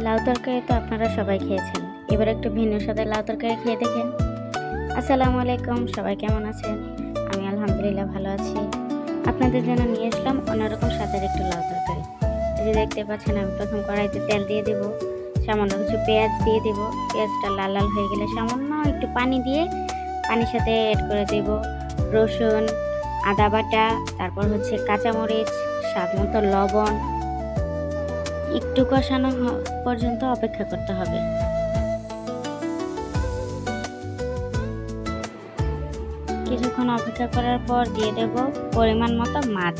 লাউ তরকারি তো আপনারা সবাই খেয়েছেন, এবার একটু ভিন্ন স্বাদের লাউ তরকারি খেয়ে দেখেন। আসসালামু আলাইকুম, সবাই কেমন আছেন? আমি আলহামদুলিল্লাহ ভালো আছি। আপনাদের জন্য নিয়ে আসলাম অন্যরকম স্বাদের একটু লাউ তরকারি। এই যে দেখতে পাচ্ছেন, আমি প্রথম কড়াইতে তেল দিয়ে দেব, সামান্য কিছু পেঁয়াজ দিয়ে দেব। পেঁয়াজটা লাল লাল হয়ে গেলে সামান্য একটু পানি দিয়ে পানির সাথে অ্যাড করে দেব রসুন, আদা বাটা, তারপর কাঁচামরিচ, স্বাদ মতো লবণ। একটু কষানো পর্যন্ত অপেক্ষা করতে হবে। কিছুক্ষণ অপেক্ষা করার পর দিয়ে দেব পরিমাণ মতো মাছ।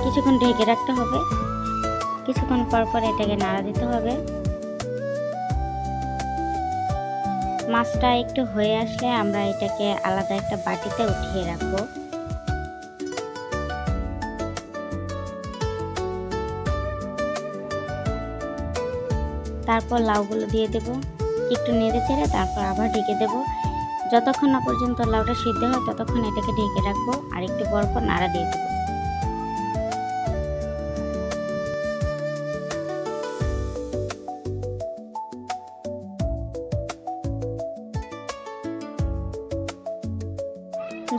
কিছুক্ষণ ঢেকে রাখতে হবে। কিছুক্ষণ পর পর এটাকে নাড়া দিতে হবে। মাছটা একটু হয়ে আসলে আমরা এটাকে আলাদা একটা বাটিতে উঠিয়ে রাখবো। তারপর লাউগুলো দিয়ে দেব, একটু নেড়ে চেড়ে তারপর আবার ঢেকে দেব। যতক্ষণ না পর্যন্ত লাউটা সিদ্ধ হয় ততক্ষণ এটাকে ঢেকে রাখবো আর একটু পর পর নাড়া দিয়ে দেবো।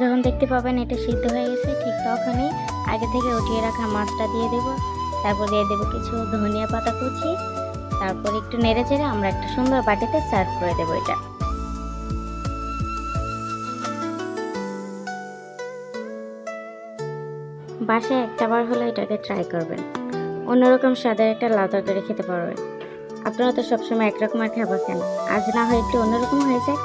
যখন দেখতে পাবেন এটা সিদ্ধ হয়ে গেছে, ঠিক তখনই আগে থেকে উঠিয়ে রাখা মাছটা দিয়ে দেব। তারপর দিয়ে দেবো কিছু ধনিয়া পাতা কুচি। তারপর একটু নেড়ে চেড়ে আমরা একটা সুন্দর বাটিতে সার্ভ করে দেবো এটা। বাসায় একটাবার হলে এটাকে ট্রাই করবেন, অন্যরকম স্বাদের একটা লাউ তরকারি খেতে পারবেন। আপনারা তো সবসময় একরকমের খাবার খান, আজ না হয় একটু অন্যরকম হয়ে যায়।